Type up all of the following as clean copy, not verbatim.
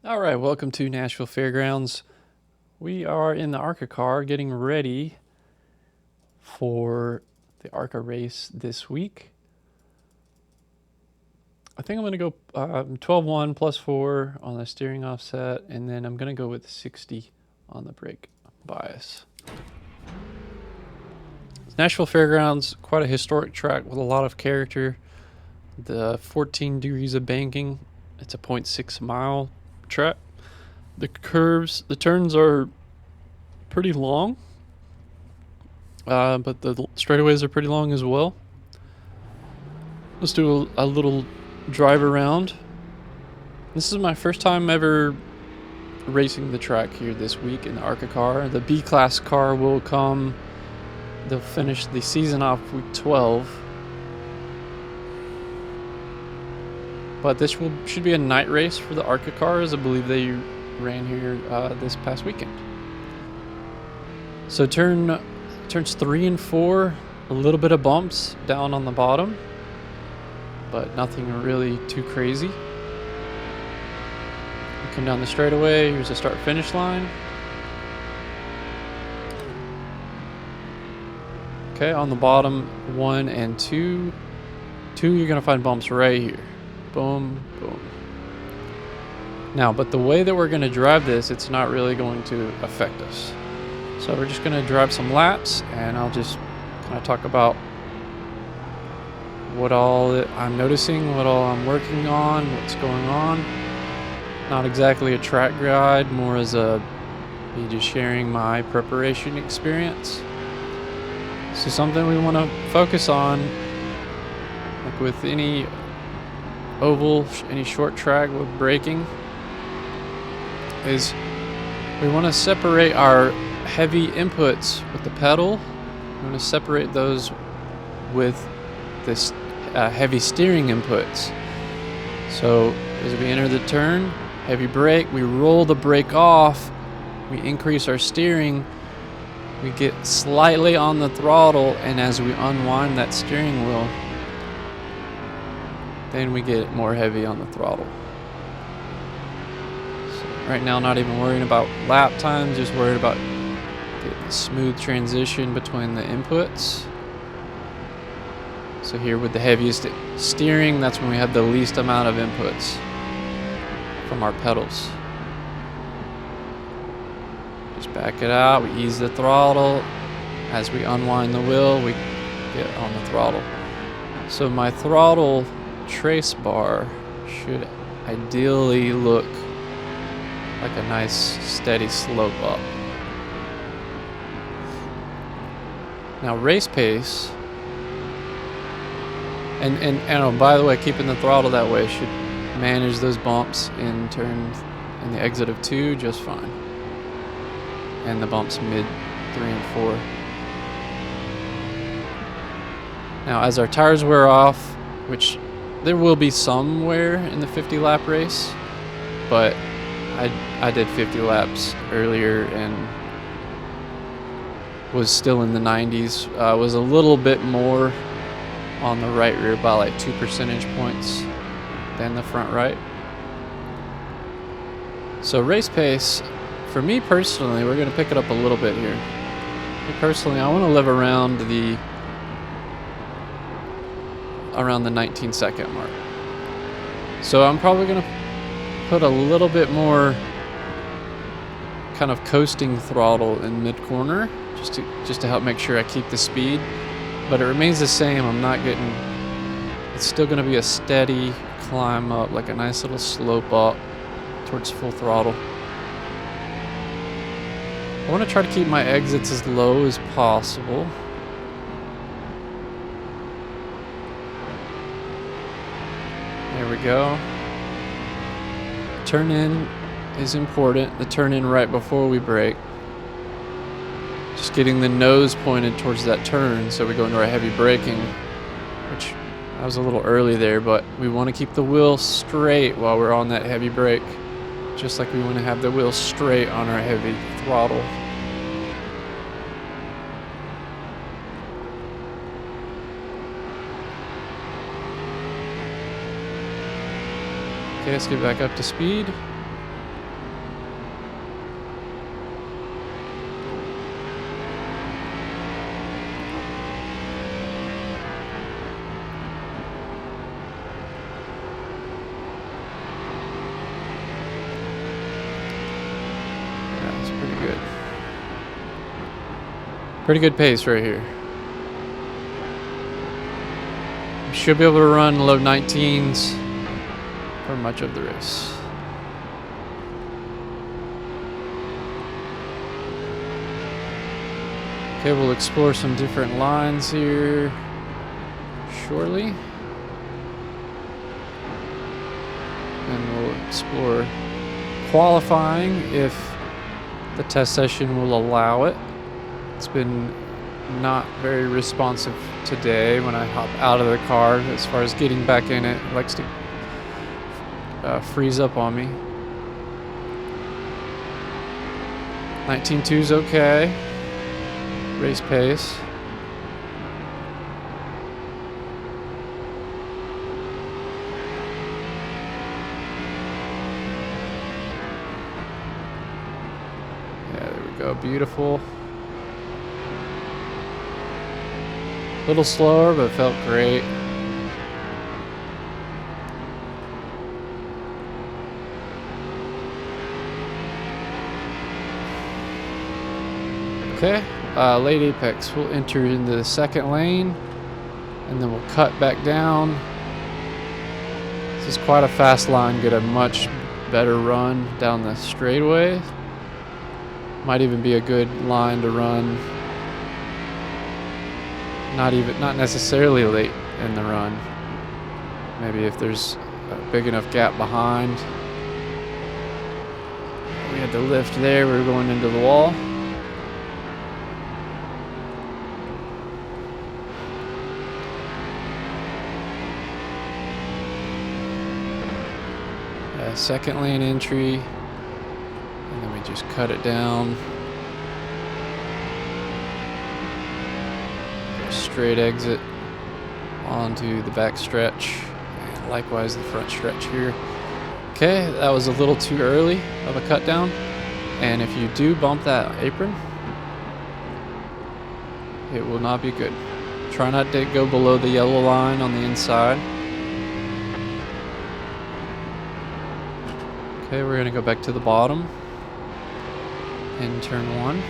All right, welcome to Nashville Fairgrounds. We are in the Arca car getting ready for the Arca race this week. I think I'm going to go 12-1 plus 4 on the steering offset, and then I'm going to go with 60 on the brake bias. Nashville Fairgrounds, quite a historic track with a lot of character. The 14 degrees of banking. It's a 0.6 mile track. The turns are pretty long, but the straightaways are pretty long as well. Let's do a little drive around. This is my first time ever racing the track here this week in the Arca car. The B-class car will come. They'll finish the season off week 12. But this should be a night race for the Arca cars. I believe they ran here this past weekend. So turns 3 and 4, a little bit of bumps down on the bottom, but nothing really too crazy. Come down the straightaway. Here's the start-finish line. Okay, on the bottom 1 and 2, you're gonna find bumps right here. Boom, boom. Now, but the way that we're gonna drive this, it's not really going to affect us. So we're just gonna drive some laps, and I'll just kind of talk about what all I'm noticing, what all I'm working on, what's going on. Not exactly a track guide, more as me just sharing my preparation experience. So something we want to focus on, like with any oval, any short track with braking, is we want to separate our heavy inputs with the pedal. We want to separate those with this heavy steering inputs. So as we enter the turn, heavy brake, we roll the brake off, we increase our steering, we get slightly on the throttle, and as we unwind that steering wheel, then we get more heavy on the throttle. So right now, not even worrying about lap time, just worried about getting a smooth transition between the inputs. So here with the heaviest steering, that's when we have the least amount of inputs from our pedals. Just back it out, we ease the throttle. As we unwind the wheel, we get on the throttle. So my throttle trace bar should ideally look like a nice steady slope up. Now race pace, and oh, by the way, keeping the throttle that way should manage those bumps in the exit of 2 just fine, and the bumps mid 3 and 4. Now as our tires wear off, which there will be some wear in the 50 lap race, but I did 50 laps earlier and was still in the 90s. Was a little bit more on the right rear by like 2 percentage points than the front right. So race pace, for me personally, we're going to pick it up a little bit here. Me personally, I want to live around the 19 second mark. So I'm probably going to put a little bit more kind of coasting throttle in mid corner just to help make sure I keep the speed, but it remains the same. It's still going to be a steady climb up, like a nice little slope up towards full throttle. I want to try to keep my exits as low as possible. There we go. Turn in is important. The turn in right before we brake. Just getting the nose pointed towards that turn so we go into our heavy braking, which I was a little early there, but we want to keep the wheel straight while we're on that heavy brake, just like we want to have the wheel straight on our heavy throttle. Okay, let's get back up to speed. Pretty good pace right here. We should be able to run low 19s for much of the race. Okay, we'll explore some different lines here shortly. And we'll explore qualifying if the test session will allow it. It's been not very responsive today when I hop out of the car. As far as getting back in it, it likes to freeze up on me. 19.2 is okay. Race pace. Yeah, there we go. Beautiful. A little slower, but felt great. Okay. Late apex, we'll enter into the second lane and then we'll cut back down. This is quite a fast line, get a much better run down the straightaway. Might even be a good line to run, not necessarily late in the run. Maybe if there's a big enough gap behind. We had the lift there, we were going into the wall. Second lane entry, and then we just cut it down. Straight exit onto the back stretch, and likewise the front stretch here. Okay, that was a little too early of a cut down, and if you do bump that apron, it will not be good. Try not to go below the yellow line on the inside. Okay, we're gonna go back to the bottom in turn 1.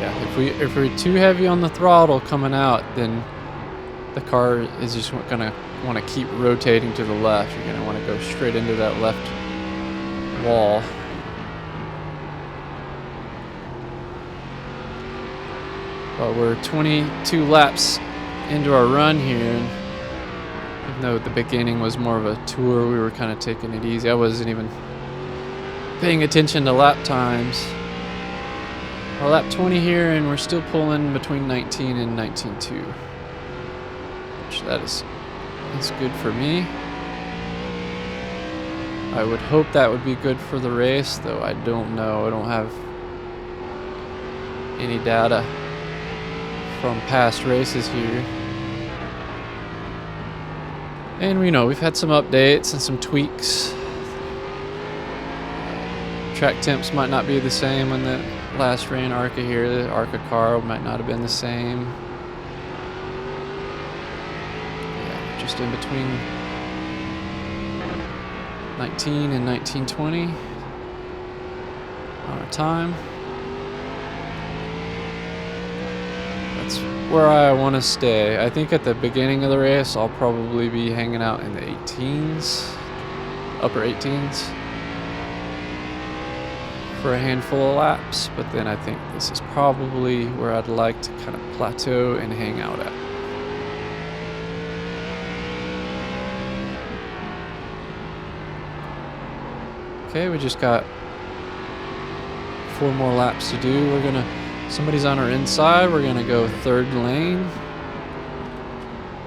Yeah, if we're too heavy on the throttle coming out, then the car is just gonna want to keep rotating to the left. You're gonna want to go straight into that left wall. But we're 22 laps into our run here, and even though the beginning was more of a tour, we were kind of taking it easy. I wasn't even paying attention to lap times. We're lap 20 here, and we're still pulling between 19 and 19.2, which that is good for me. I would hope that would be good for the race, though I don't know. I don't have any data from past races here. And we know we've had some updates and some tweaks. Track temps might not be the same when the last ran Arca here. The Arca car might not have been the same. Yeah, just in between 19 and 19.20 on our time. That's where I want to stay. I think at the beginning of the race, I'll probably be hanging out in the 18s, upper 18s, for a handful of laps. But then I think this is probably where I'd like to kind of plateau and hang out at. Okay, we just got 4 more laps to do. Somebody's on our inside. We're gonna go third lane,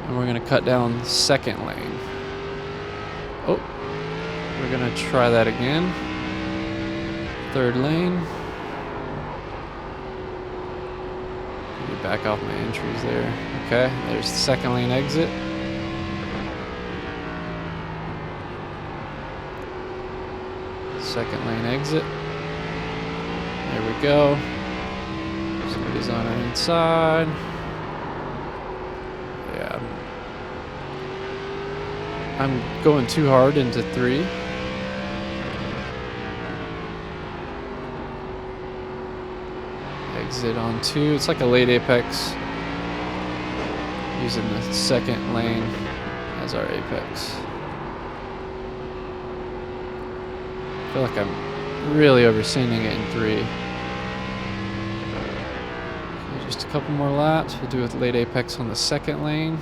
and we're gonna cut down second lane. Oh, we're gonna try that again. Third lane. Get back off my entries there. Okay, there's the second lane exit. Second lane exit. There we go. Somebody's on our inside. Yeah. I'm going too hard into 3. Exit on 2. It's like a late apex. Using the second lane as our apex. I feel like I'm really overseeing it in 3. Okay, just a couple more laps. We'll do with late apex on the second lane.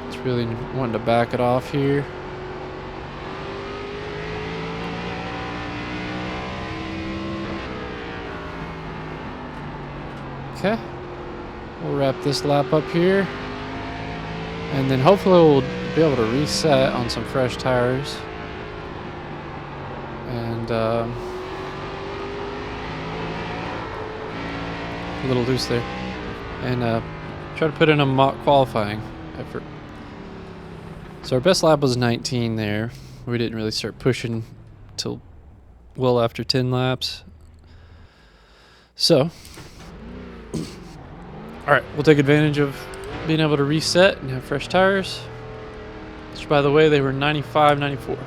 It's really wanting to back it off here. Okay, we'll wrap this lap up here, and then hopefully we'll be able to reset on some fresh tires, and a little loose there, and try to put in a mock qualifying effort. So our best lap was 19 there. We didn't really start pushing till well after 10 laps. So alright, we'll take advantage of being able to reset and have fresh tires. Which, by the way, they were 95, 94.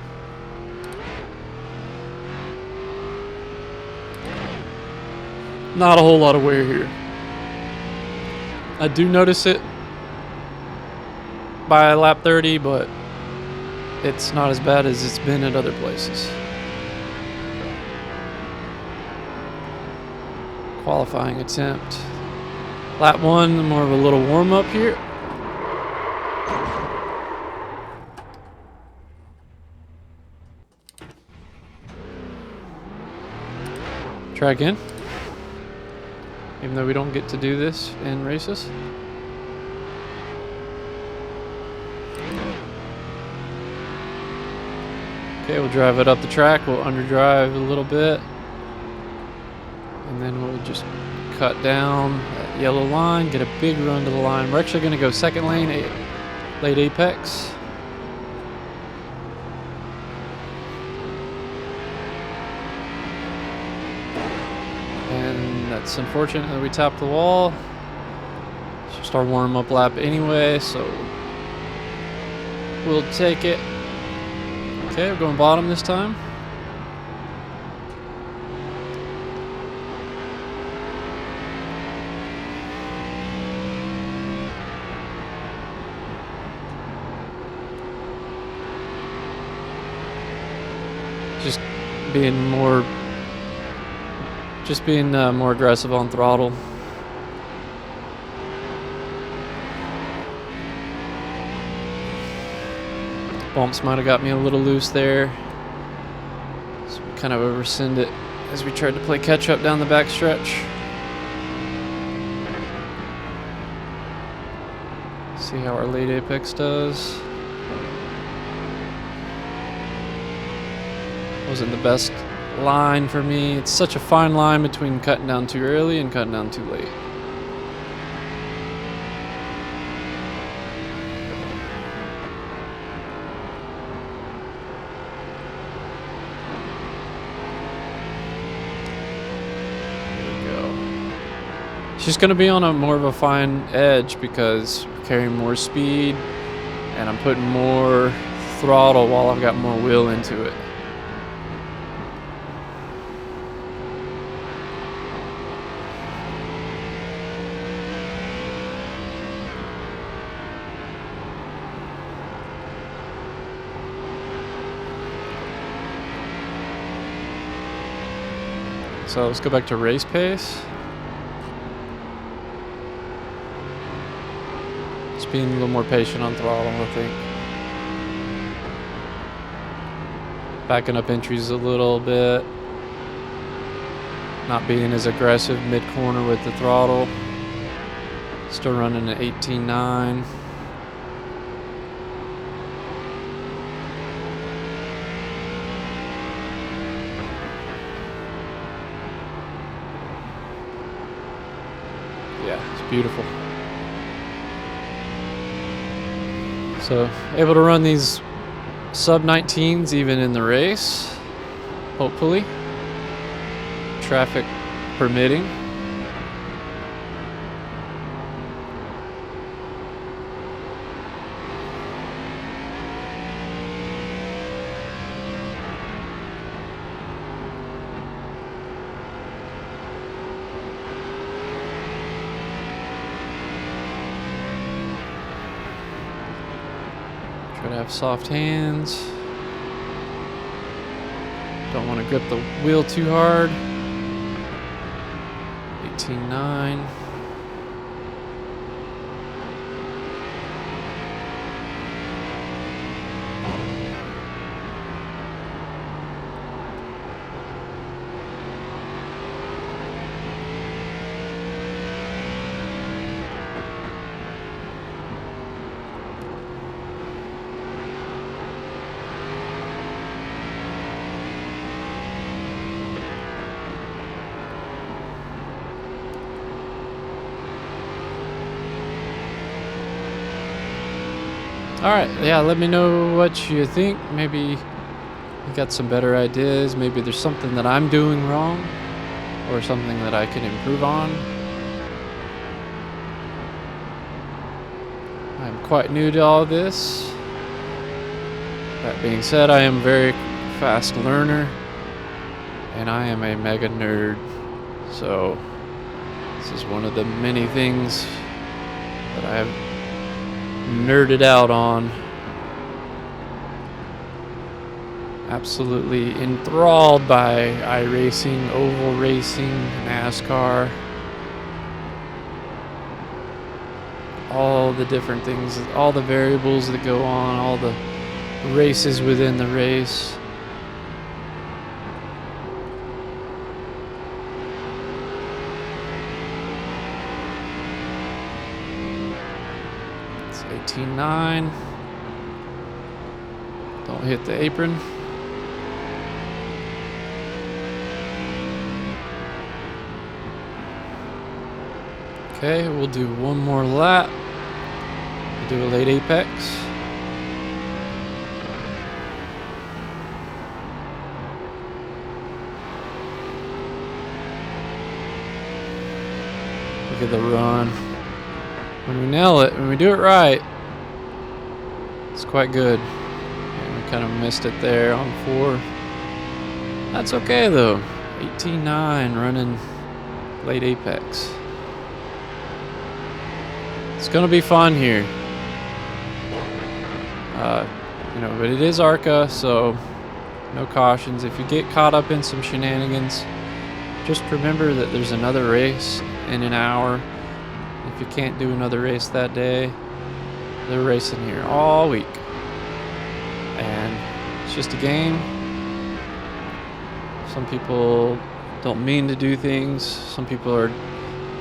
Not a whole lot of wear here. I do notice it by lap 30, but it's not as bad as it's been at other places. Qualifying attempt. Lap 1, more of a little warm-up here. Try again. Even though we don't get to do this in races. Okay, we'll drive it up the track. We'll underdrive a little bit. And then we'll just cut down that yellow line, get a big run to the line. We're actually going to go second lane, late apex. And that's unfortunate that we tapped the wall. It's just our warm-up lap anyway, so we'll take it. Okay, we're going bottom this time. Just being more aggressive on throttle. Bumps might have got me a little loose there, so we kind of oversend it as we tried to play catch up down the back stretch. See how our late apex does. Wasn't the best line for me. It's such a fine line between cutting down too early and cutting down too late. There we go. It's just going to be on a more of a fine edge because we're carrying more speed and I'm putting more throttle while I've got more wheel into it. So let's go back to race pace. Just being a little more patient on throttle, I think. Backing up entries a little bit. Not being as aggressive mid-corner with the throttle. Still running at 18.9. Yeah, it's beautiful. So, able to run these sub-19s even in the race, hopefully. Traffic permitting. have soft hands. Don't want to grip the wheel too hard. 18.9. Alright, yeah, let me know what you think. Maybe you got some better ideas. Maybe there's something that I'm doing wrong or something that I can improve on. I'm quite new to all this. That being said, I am a very fast learner and I am a mega nerd. So this is one of the many things that I have nerded out on. Absolutely enthralled by iRacing, oval racing, NASCAR, all the different things, all the variables that go on, all the races within the race. It's 18.9. Don't hit the apron. Okay, we'll do one more lap. We'll do a late apex. Look at the run. When we nail it, when we do it right, it's quite good. And we kind of missed it there on 4. That's okay though. 18.9 running late apex. It's gonna be fun here. But it is Arca, so no cautions. If you get caught up in some shenanigans, just remember that there's another race in an hour. If you can't do another race that day, they're racing here all week. And it's just a game. Some people don't mean to do things. Some people are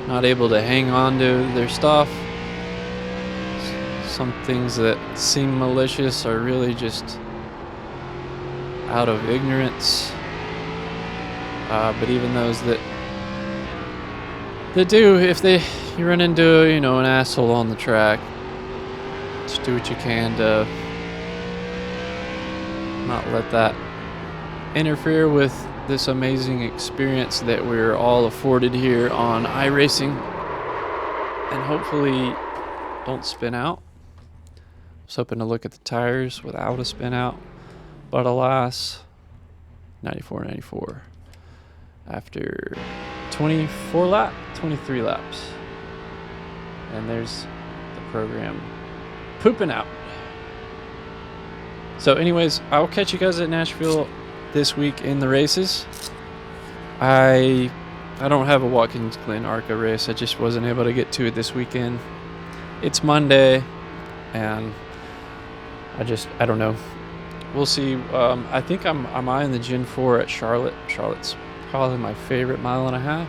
not able to hang on to their stuff. Some things that seem malicious are really just out of ignorance. But even those that do, if you run into an asshole on the track, just do what you can to not let that interfere with this amazing experience that we're all afforded here on iRacing, and hopefully don't spin out. I was hoping to look at the tires without a spin out, but alas, 94.94 after 23 laps. And there's the program pooping out. So anyways, I'll catch you guys at Nashville this week in the races. I don't have a Watkins Glen Arca race. I just wasn't able to get to it this weekend. It's Monday, and I don't know. We'll see. I think I'm eyeing the Gen 4 at Charlotte. Charlotte's probably my favorite 1.5 miles.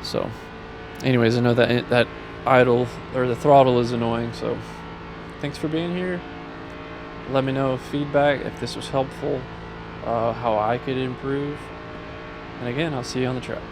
So anyways, I know that idle or the throttle is annoying. So thanks for being here. Let me know feedback if this was helpful, how I could improve. And again, I'll see you on the track.